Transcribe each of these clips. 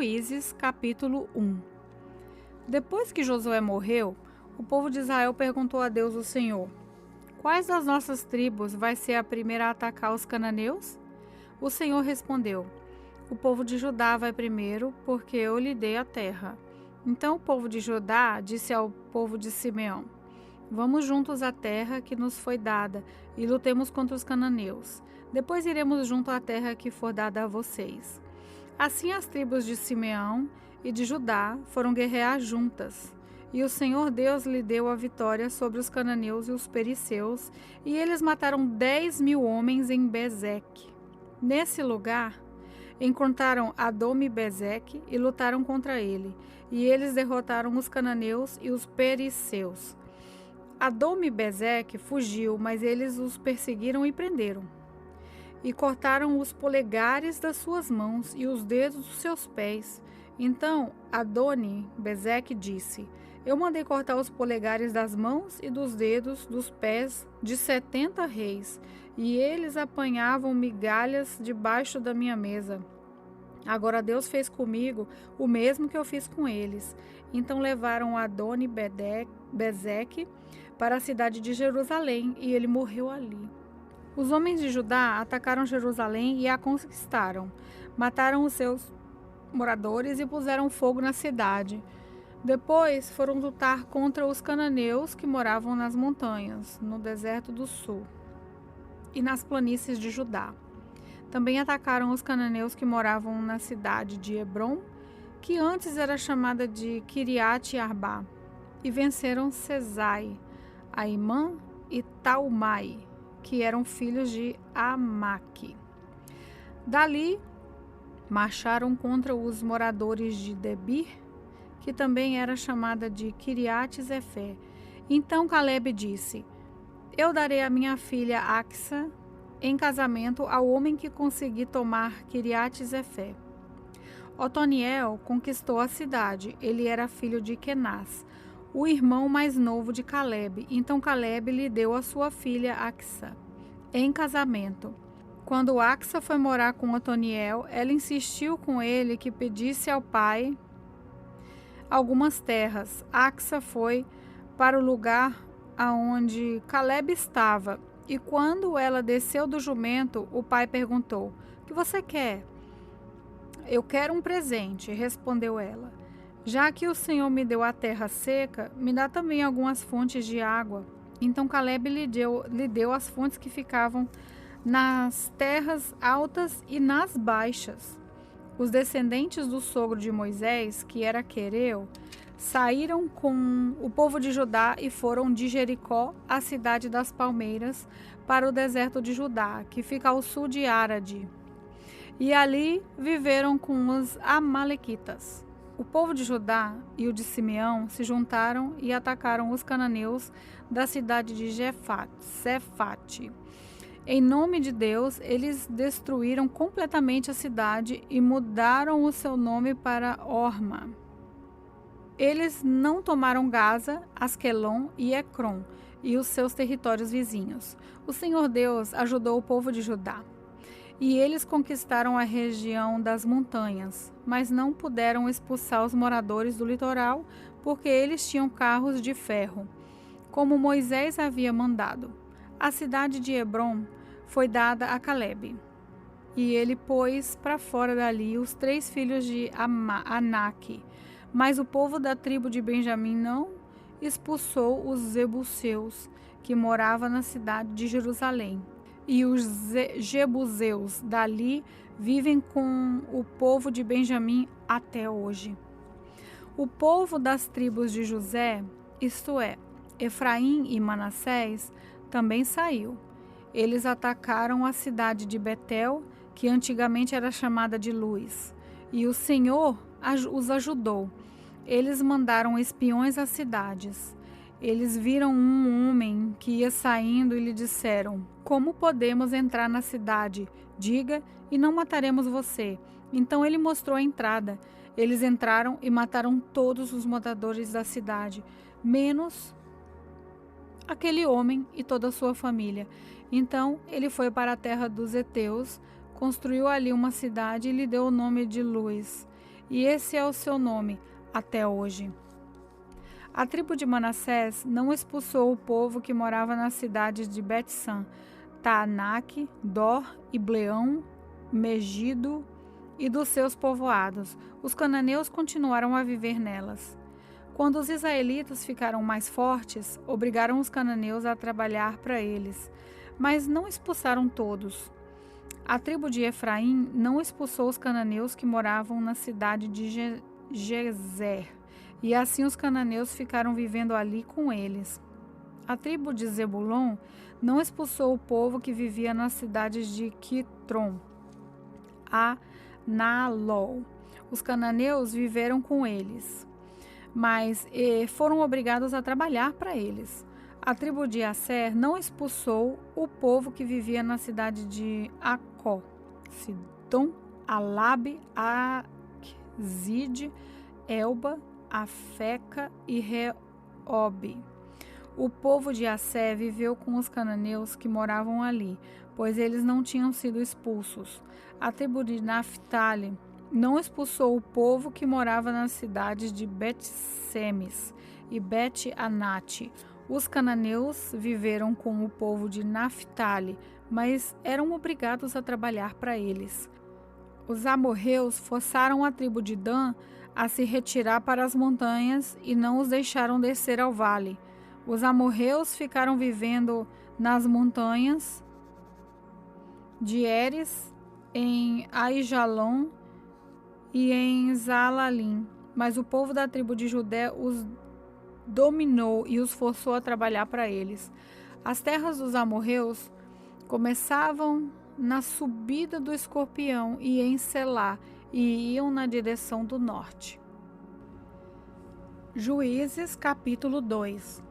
Juízes, capítulo 1. Depois que Josué morreu, o povo de Israel perguntou a Deus, o Senhor: quais das nossas tribos vai ser a primeira a atacar os cananeus? O Senhor respondeu: o povo de Judá vai primeiro, porque eu lhe dei a terra. Então o povo de Judá disse ao povo de Simeão: vamos juntos à terra que nos foi dada e lutemos contra os cananeus. Depois iremos junto à terra que for dada a vocês. Assim as tribos de Simeão e de Judá foram guerrear juntas. E o Senhor Deus lhe deu a vitória sobre os cananeus e os perizeus, e eles mataram 10.000 homens em Bezeque. Nesse lugar, encontraram Adoni-Bezeque e lutaram contra ele, e eles derrotaram os cananeus e os perizeus. Adoni-Bezeque fugiu, mas eles os perseguiram e prenderam. E cortaram os polegares das suas mãos e os dedos dos seus pés. Então Adoni-Bezeque disse: eu mandei cortar os polegares das mãos e dos dedos dos pés de 70 reis, e eles apanhavam migalhas debaixo da minha mesa. Agora Deus fez comigo o mesmo que eu fiz com eles. Então levaram Adoni-Bezeque para a cidade de Jerusalém, e ele morreu ali. Os homens de Judá atacaram Jerusalém e a conquistaram. Mataram os seus moradores e puseram fogo na cidade. Depois foram lutar contra os cananeus que moravam nas montanhas, no deserto do sul e nas planícies de Judá. Também atacaram os cananeus que moravam na cidade de Hebrom, que antes era chamada de Quiriate-Arbá, e venceram Sesai, Aimã e Talmai, que eram filhos de Amaque. Dali, marcharam contra os moradores de Debir, que também era chamada de Quiriate-Zefé. Então Calebe disse: eu darei a minha filha Axa em casamento ao homem que conseguir tomar Quiriate-Zefé. Otoniel conquistou a cidade. Ele era filho de Kenaz, o irmão mais novo de Calebe. Então Calebe lhe deu a sua filha Axa em casamento. Quando Axa foi morar com Otoniel, ela insistiu com ele que pedisse ao pai algumas terras. Axa foi para o lugar aonde Calebe estava, e quando ela desceu do jumento, o pai perguntou: o que você quer? Eu quero um presente, respondeu ela. Já que o Senhor me deu a terra seca, me dá também algumas fontes de água. Então Calebe lhe deu as fontes que ficavam nas terras altas e nas baixas. Os descendentes do sogro de Moisés, que era Quereu, saíram com o povo de Judá e foram de Jericó, a cidade das palmeiras, para o deserto de Judá, que fica ao sul de Arade. E ali viveram com os amalequitas. O povo de Judá e o de Simeão se juntaram e atacaram os cananeus da cidade de Zefate. Em nome de Deus, eles destruíram completamente a cidade e mudaram o seu nome para Horma. Eles não tomaram Gaza, Asquelon e Ecrom e os seus territórios vizinhos. O Senhor Deus ajudou o povo de Judá. E eles conquistaram a região das montanhas, mas não puderam expulsar os moradores do litoral, porque eles tinham carros de ferro, como Moisés havia mandado. A cidade de Hebrom foi dada a Calebe, e ele pôs para fora dali os 3 filhos de Aнаque. Mas o povo da tribo de Benjamim não expulsou os jebuseus, que moravam na cidade de Jerusalém. E os jebuseus dali vivem com o povo de Benjamim até hoje. O povo das tribos de José, isto é, Efraim e Manassés, também saiu. Eles atacaram a cidade de Betel, que antigamente era chamada de Luz, e o Senhor os ajudou. Eles mandaram espiões às cidades. Eles viram um homem que ia saindo e lhe disseram: como podemos entrar na cidade? Diga, e não mataremos você. Então ele mostrou a entrada. Eles entraram e mataram todos os moradores da cidade, menos aquele homem e toda a sua família. Então ele foi para a terra dos heteus, construiu ali uma cidade e lhe deu o nome de Luz. e esse é o seu nome até hoje. A tribo de Manassés não expulsou o povo que morava nas cidades de Bet-San, Taanaque, Dor, Ibleão, Megido e dos seus povoados. Os cananeus continuaram a viver nelas. Quando os israelitas ficaram mais fortes, obrigaram os cananeus a trabalhar para eles, mas não expulsaram todos. A tribo de Efraim não expulsou os cananeus que moravam na cidade de Gezer, e assim os cananeus ficaram vivendo ali com eles. A tribo de Zebulon não expulsou o povo que vivia nas cidades de Quitron, a Naalol. Os cananeus viveram com eles, mas foram obrigados a trabalhar para eles. A tribo de Asser não expulsou o povo que vivia na cidade de Acó, Sidom, Alabe, Aquzide, Elba, Afeca e Reobe. O povo de Assé viveu com os cananeus que moravam ali, pois eles não tinham sido expulsos. A tribo de Naphtali não expulsou o povo que morava nas cidades de Bet-Semes e Bet-Anate. Os cananeus viveram com o povo de Naphtali, mas eram obrigados a trabalhar para eles. Os amorreus forçaram a tribo de Dan a se retirar para as montanhas e não os deixaram descer ao vale. Os amorreus ficaram vivendo nas montanhas de Eres, em Aijalon e em Zalalim, mas o povo da tribo de Judé os dominou e os forçou a trabalhar para eles. As terras dos amorreus começavam na subida do Escorpião e em Selá, e iam na direção do norte. Juízes, capítulo 2.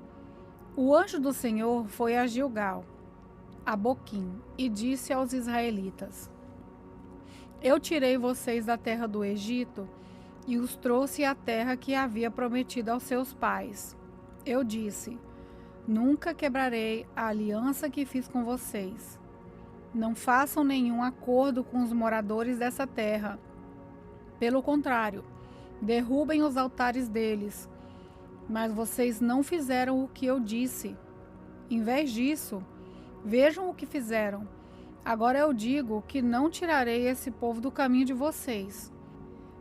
O anjo do Senhor foi a Gilgal, a Boquim, e disse aos israelitas: Eu tirei vocês da terra do Egito e os trouxe à terra que havia prometido aos seus pais. Eu disse: Nunca quebrarei a aliança que fiz com vocês. Não façam nenhum acordo com os moradores dessa terra. Pelo contrário, derrubem os altares deles. Mas vocês não fizeram o que eu disse. Em vez disso, vejam o que fizeram. Agora eu digo que não tirarei esse povo do caminho de vocês.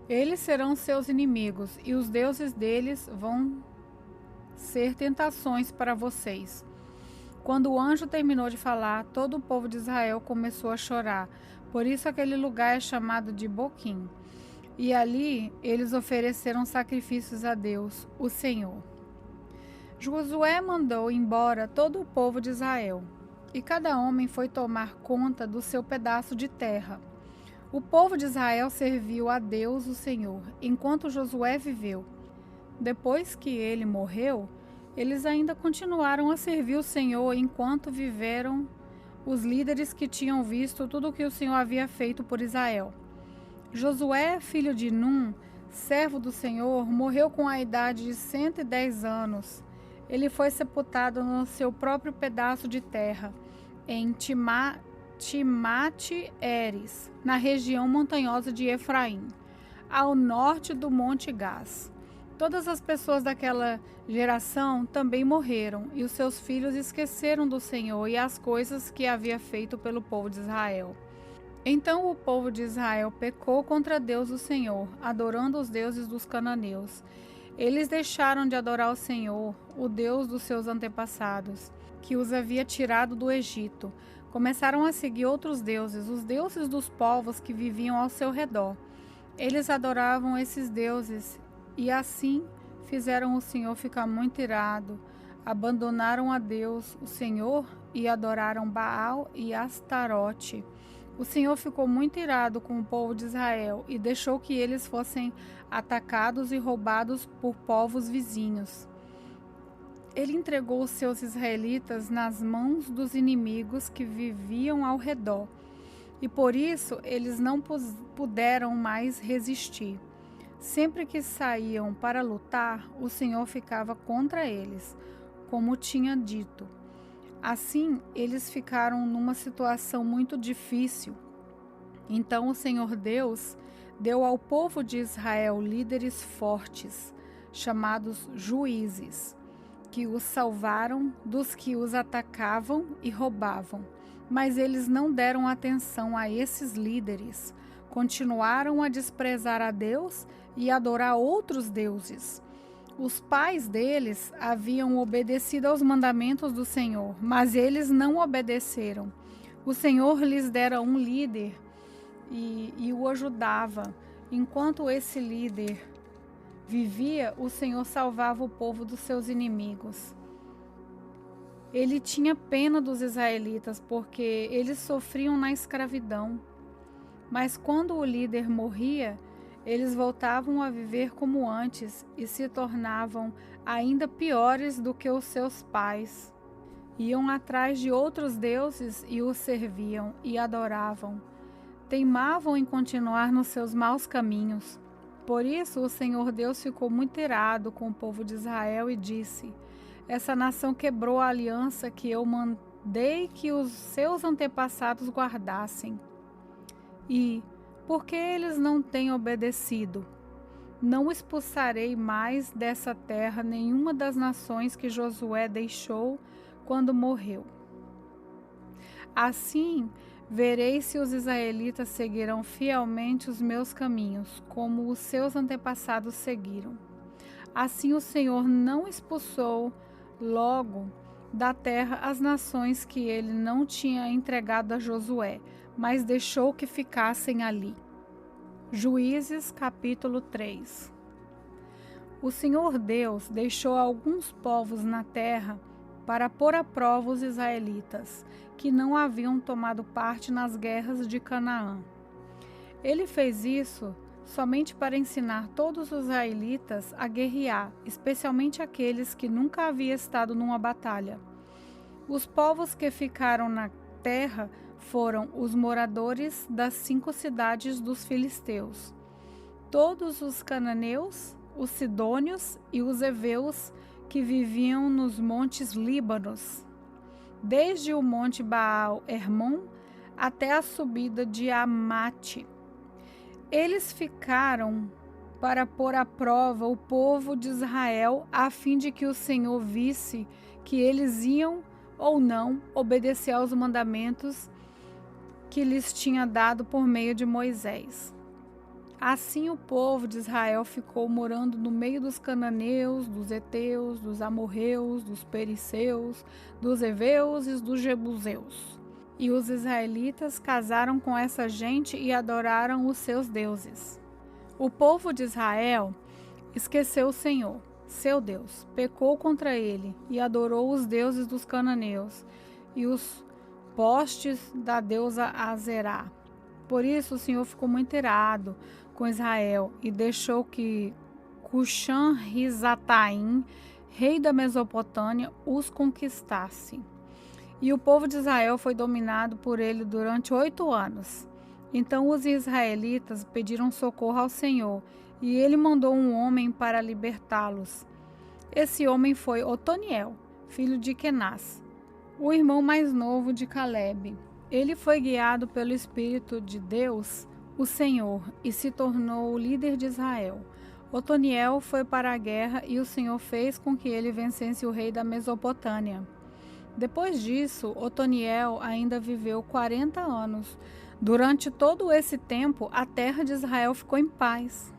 Eles serão seus inimigos, e os deuses deles vão ser tentações para vocês. Quando o anjo terminou de falar, todo o povo de Israel começou a chorar. Por isso aquele lugar é chamado de Boquim. E ali eles ofereceram sacrifícios a Deus, o Senhor. Josué mandou embora todo o povo de Israel, e cada homem foi tomar conta do seu pedaço de terra. O povo de Israel serviu a Deus, o Senhor, enquanto Josué viveu. Depois que ele morreu, eles ainda continuaram a servir o Senhor enquanto viveram os líderes que tinham visto tudo o que o Senhor havia feito por Israel. Josué, filho de Num, servo do Senhor, morreu com a idade de 110 anos. Ele foi sepultado no seu próprio pedaço de terra, em Timate-Eres, na região montanhosa de Efraim, ao norte do Monte Gás. Todas as pessoas daquela geração também morreram, e os seus filhos esqueceram do Senhor e as coisas que havia feito pelo povo de Israel. Então o povo de Israel pecou contra Deus o Senhor, adorando os deuses dos cananeus. Eles deixaram de adorar o Senhor, o Deus dos seus antepassados, que os havia tirado do Egito. Começaram a seguir outros deuses, os deuses dos povos que viviam ao seu redor. Eles adoravam esses deuses e assim fizeram o Senhor ficar muito irado. Abandonaram a Deus, o Senhor, e adoraram Baal e Astarote. O Senhor ficou muito irado com o povo de Israel e deixou que eles fossem atacados e roubados por povos vizinhos. Ele entregou os seus israelitas nas mãos dos inimigos que viviam ao redor, e por isso eles não puderam mais resistir. Sempre que saíam para lutar, o Senhor ficava contra eles, como tinha dito. Assim, eles ficaram numa situação muito difícil. Então o Senhor Deus deu ao povo de Israel líderes fortes, chamados juízes, que os salvaram dos que os atacavam e roubavam. Mas eles não deram atenção a esses líderes, continuaram a desprezar a Deus e adorar outros deuses. Os pais deles haviam obedecido aos mandamentos do Senhor, mas eles não obedeceram. O Senhor lhes dera um líder e o ajudava. Enquanto esse líder vivia, o Senhor salvava o povo dos seus inimigos. Ele tinha pena dos israelitas porque eles sofriam na escravidão. Mas quando o líder morria, eles voltavam a viver como antes e se tornavam ainda piores do que os seus pais. Iam atrás de outros deuses e os serviam e adoravam. Teimavam em continuar nos seus maus caminhos. Por isso o Senhor Deus ficou muito irado com o povo de Israel e disse: essa nação quebrou a aliança que eu mandei que os seus antepassados guardassem. E, porque eles não têm obedecido, não expulsarei mais dessa terra nenhuma das nações que Josué deixou quando morreu. Assim, verei se os israelitas seguirão fielmente os meus caminhos, como os seus antepassados seguiram. Assim o Senhor não expulsou logo da terra as nações que ele não tinha entregado a Josué, mas deixou que ficassem ali. Juízes capítulo 3. O Senhor Deus deixou alguns povos na terra para pôr à prova os israelitas, que não haviam tomado parte nas guerras de Canaã. Ele fez isso somente para ensinar todos os israelitas a guerrear, especialmente aqueles que nunca haviam estado numa batalha. Os povos que ficaram na terra foram os moradores das 5 cidades dos filisteus, todos os cananeus, os sidônios e os heveus que viviam nos montes Líbanos, desde o monte Baal-Hermon até a subida de Amate. Eles ficaram para pôr à prova o povo de Israel, a fim de que o Senhor visse que eles iam ou não obedecer aos mandamentos que lhes tinha dado por meio de Moisés. Assim o povo de Israel ficou morando no meio dos cananeus, dos heteus, dos amorreus, dos perizeus, dos heveus e dos jebuseus. E os israelitas casaram com essa gente e adoraram os seus deuses. O povo de Israel esqueceu o Senhor, seu Deus, pecou contra ele e adorou os deuses dos cananeus e os postes da deusa Azerá. Por isso o Senhor ficou muito irado com Israel e deixou que Cuxã-Risataim, rei da Mesopotâmia, os conquistasse. E o povo de Israel foi dominado por ele durante 8 anos. Então os israelitas pediram socorro ao Senhor, e ele mandou um homem para libertá-los. Esse homem foi Otoniel, filho de Kenaz, o irmão mais novo de Calebe. Ele foi guiado pelo Espírito de Deus, o Senhor, e se tornou o líder de Israel. Otoniel foi para a guerra e o Senhor fez com que ele vencesse o rei da Mesopotâmia. Depois disso, Otoniel ainda viveu 40 anos. Durante todo esse tempo, a terra de Israel ficou em paz.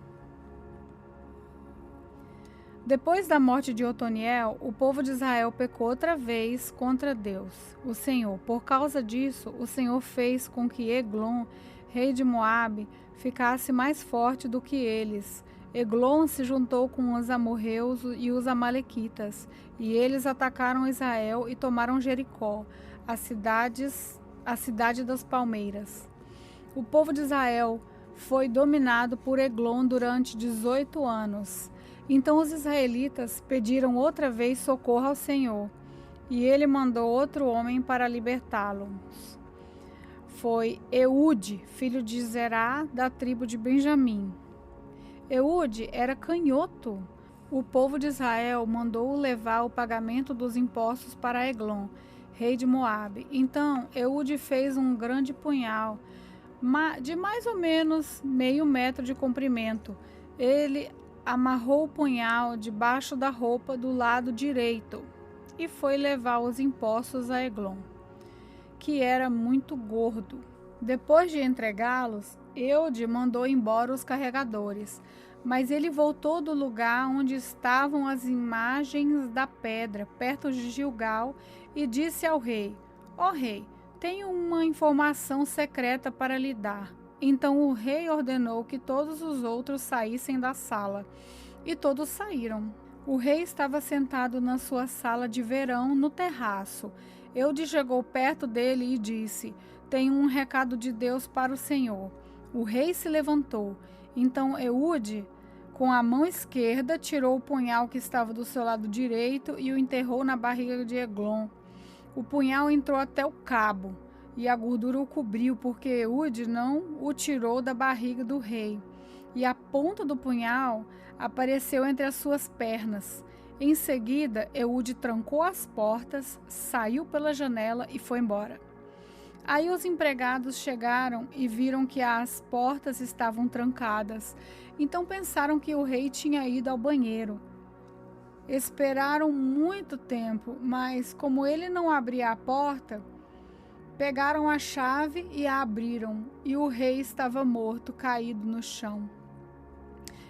Depois da morte de Otoniel, o povo de Israel pecou outra vez contra Deus, o Senhor. Por causa disso, o Senhor fez com que Eglon, rei de Moabe, ficasse mais forte do que eles. Eglon se juntou com os amorreus e os amalequitas, e eles atacaram Israel e tomaram Jericó, a cidade das palmeiras. O povo de Israel foi dominado por Eglon durante 18 anos. Então os israelitas pediram outra vez socorro ao Senhor, e ele mandou outro homem para libertá-los. Foi Eude, filho de Zerá, da tribo de Benjamim. Eude era canhoto. O povo de Israel mandou-o levar o pagamento dos impostos para Eglon, rei de Moabe. Então Eude fez um grande punhal, de mais ou menos meio metro de comprimento. Ele amarrou o punhal debaixo da roupa do lado direito e foi levar os impostos a Eglon, que era muito gordo. Depois de entregá-los, Eude mandou embora os carregadores, mas ele voltou do lugar onde estavam as imagens da pedra, perto de Gilgal, e disse ao rei: Ó rei, tenho uma informação secreta para lhe dar. Então o rei ordenou que todos os outros saíssem da sala, e todos saíram. O rei estava sentado na sua sala de verão, no terraço. Eude chegou perto dele e disse: Tenho um recado de Deus para o Senhor. O rei se levantou. Então Eude, com a mão esquerda, tirou o punhal que estava do seu lado direito e o enterrou na barriga de Eglon. O punhal entrou até o cabo, e a gordura o cobriu, porque Eude não o tirou da barriga do rei. E a ponta do punhal apareceu entre as suas pernas. Em seguida, Eude trancou as portas, saiu pela janela e foi embora. Aí os empregados chegaram e viram que as portas estavam trancadas. Então pensaram que o rei tinha ido ao banheiro. Esperaram muito tempo, mas como ele não abria a porta, pegaram a chave e a abriram, e o rei estava morto, caído no chão.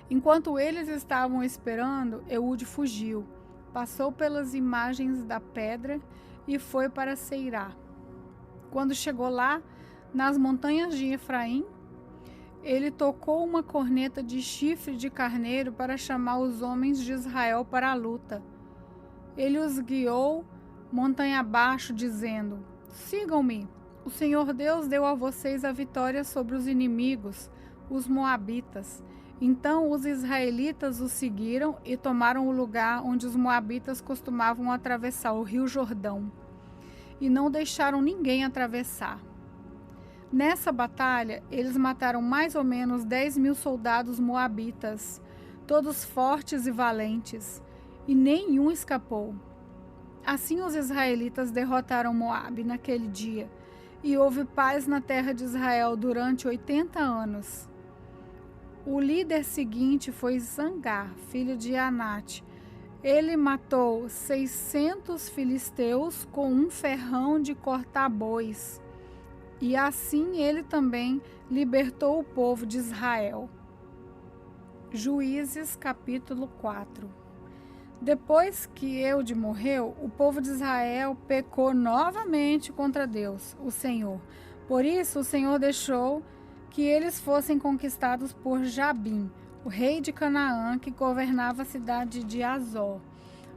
Enquanto eles estavam esperando, Eude fugiu, passou pelas imagens da pedra e foi para Seirá. Quando chegou lá, nas montanhas de Efraim, ele tocou uma corneta de chifre de carneiro para chamar os homens de Israel para a luta. Ele os guiou montanha abaixo, dizendo: Sigam-me. O Senhor Deus deu a vocês a vitória sobre os inimigos, os moabitas. Então os israelitas os seguiram e tomaram o lugar onde os moabitas costumavam atravessar o rio Jordão, e não deixaram ninguém atravessar. Nessa batalha, eles mataram mais ou menos 10.000 soldados moabitas, todos fortes e valentes, e nenhum escapou. Assim os israelitas derrotaram Moabe naquele dia, e houve paz na terra de Israel durante 80 anos. O líder seguinte foi Zangar, filho de Anate. Ele matou 600 filisteus com um ferrão de cortar bois. E assim ele também libertou o povo de Israel. Juízes capítulo 4. Depois que Eude morreu, o povo de Israel pecou novamente contra Deus, o Senhor. Por isso o Senhor deixou que eles fossem conquistados por Jabim, o rei de Canaã, que governava a cidade de Azor.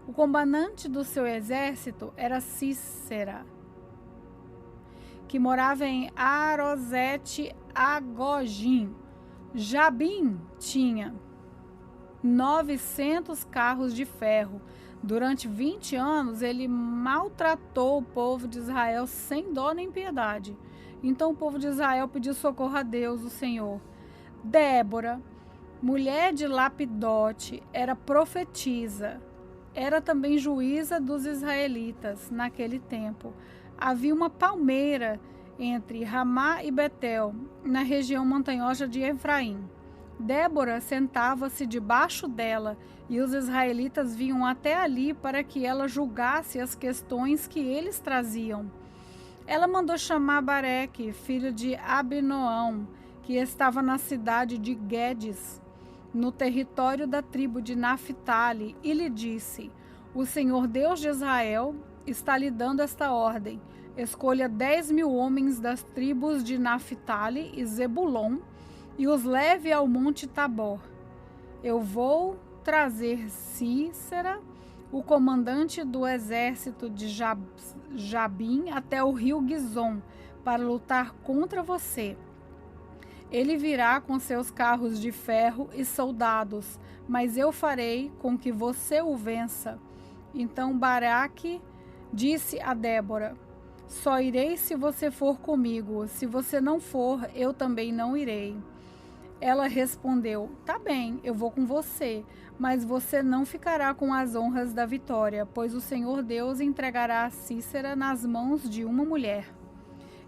O comandante do seu exército era Sísera, que morava em Arosete-Agogim. Jabim tinha 900 carros de ferro. Durante 20 anos, ele maltratou o povo de Israel sem dó nem piedade. Então o povo de Israel pediu socorro a Deus, o Senhor. Débora, mulher de Lapidote, era profetisa. Era também juíza dos israelitas naquele tempo. Havia uma palmeira entre Ramá e Betel, na região montanhosa de Efraim. Débora sentava-se debaixo dela, e os israelitas vinham até ali para que ela julgasse as questões que eles traziam. Ela mandou chamar Bareque, filho de Abinoão, que estava na cidade de Guedes, no território da tribo de Naphtali, e lhe disse: O Senhor Deus de Israel está lhe dando esta ordem: escolha 10.000 homens das tribos de Naphtali e Zebulon e os leve ao monte Tabor. Eu vou trazer Sísera, o comandante do exército de Jabim, até o rio Gizom, para lutar contra você. Ele virá com seus carros de ferro e soldados, mas eu farei com que você o vença. Então Baraque disse a Débora: Só irei se você for comigo. Se você não for, eu também não irei. Ela respondeu: Tá bem, eu vou com você, mas você não ficará com as honras da vitória, pois o Senhor Deus entregará Sísera nas mãos de uma mulher.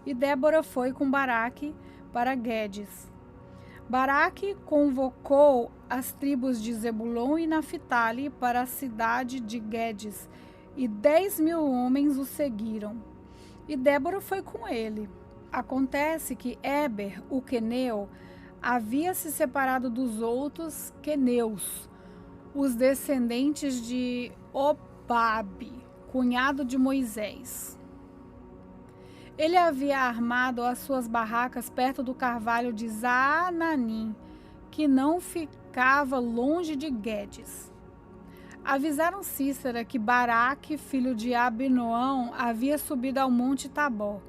E Débora foi com Baraque para Guedes. Baraque convocou as tribos de Zebulon e Naphtali para a cidade de Guedes, e 10.000 homens o seguiram. E Débora foi com ele. Acontece que Éber, o queneu, havia se separado dos outros queneus, os descendentes de Obabe, cunhado de Moisés. Ele havia armado as suas barracas perto do carvalho de Zaananim, que não ficava longe de Guedes. Avisaram Cícera que Baraque, filho de Abinoão, havia subido ao monte Tabor.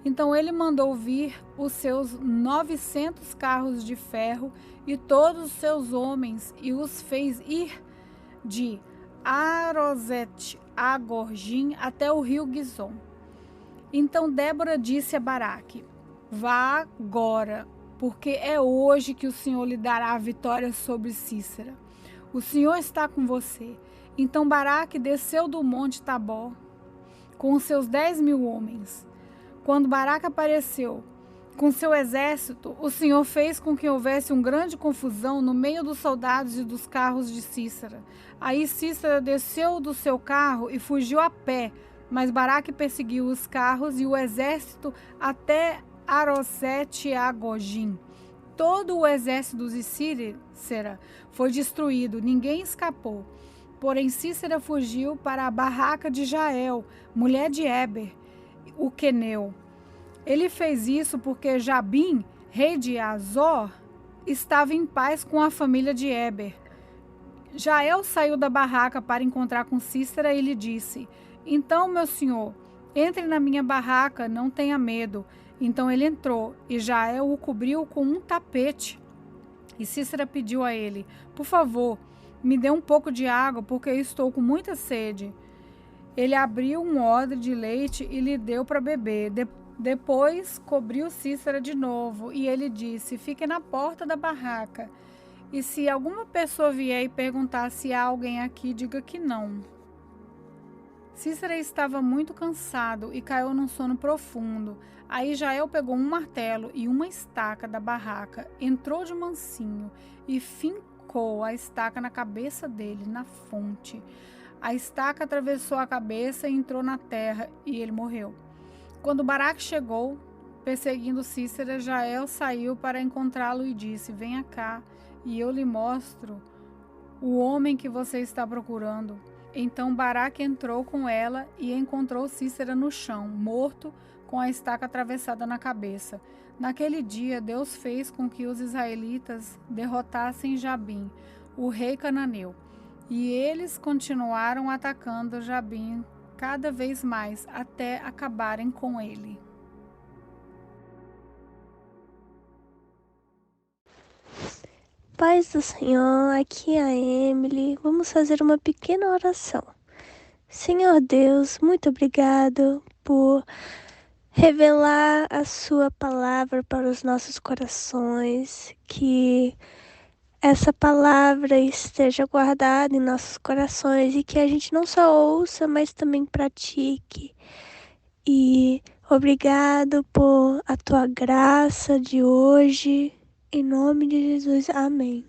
Então ele mandou vir os seus 900 carros de ferro e todos os seus homens e os fez ir de Arosete a Gorgim até o rio Gizom. Então Débora disse a Baraque: vá agora, porque é hoje que o Senhor lhe dará a vitória sobre Cícera. O Senhor está com você. Então Baraque desceu do monte Tabor com os seus 10.000 homens. Quando Baraque apareceu com seu exército, o Senhor fez com que houvesse uma grande confusão no meio dos soldados e dos carros de Cícera. Aí Cícera desceu do seu carro e fugiu a pé, mas Baraque perseguiu os carros e o exército até Arosete a Gorgim. Todo o exército de Cícera foi destruído, ninguém escapou. Porém Cícera fugiu para a barraca de Jael, mulher de Éber, o queneu. Ele fez isso porque Jabim, rei de Azor, estava em paz com a família de Éber. Jael saiu da barraca para encontrar com Cícera e lhe disse: então, meu senhor, entre na minha barraca, não tenha medo. Então ele entrou, e Jael o cobriu com um tapete. E Cícera pediu a ele: por favor, me dê um pouco de água, porque eu estou com muita sede. Ele abriu um odre de leite e lhe deu para beber. Depois cobriu Cícera de novo, e ele disse: fique na porta da barraca. E se alguma pessoa vier e perguntar se há alguém aqui, diga que não. Cícera estava muito cansado e caiu num sono profundo. Aí Jael pegou um martelo e uma estaca da barraca, entrou de mansinho e fincou a estaca na cabeça dele, na fonte. A estaca atravessou a cabeça e entrou na terra, e ele morreu. Quando Baraque chegou, perseguindo Cícera, Jael saiu para encontrá-lo e disse: venha cá, e eu lhe mostro o homem que você está procurando. Então Baraque entrou com ela e encontrou Cícera no chão, morto, com a estaca atravessada na cabeça. Naquele dia, Deus fez com que os israelitas derrotassem Jabim, o rei cananeu. E eles continuaram atacando Jabim cada vez mais, até acabarem com ele. Paz do Senhor, aqui é a Emily. Vamos fazer uma pequena oração. Senhor Deus, muito obrigado por revelar a sua palavra para os nossos corações, que essa palavra esteja guardada em nossos corações e que a gente não só ouça, mas também pratique. E obrigado por a tua graça de hoje. Em nome de Jesus, amém.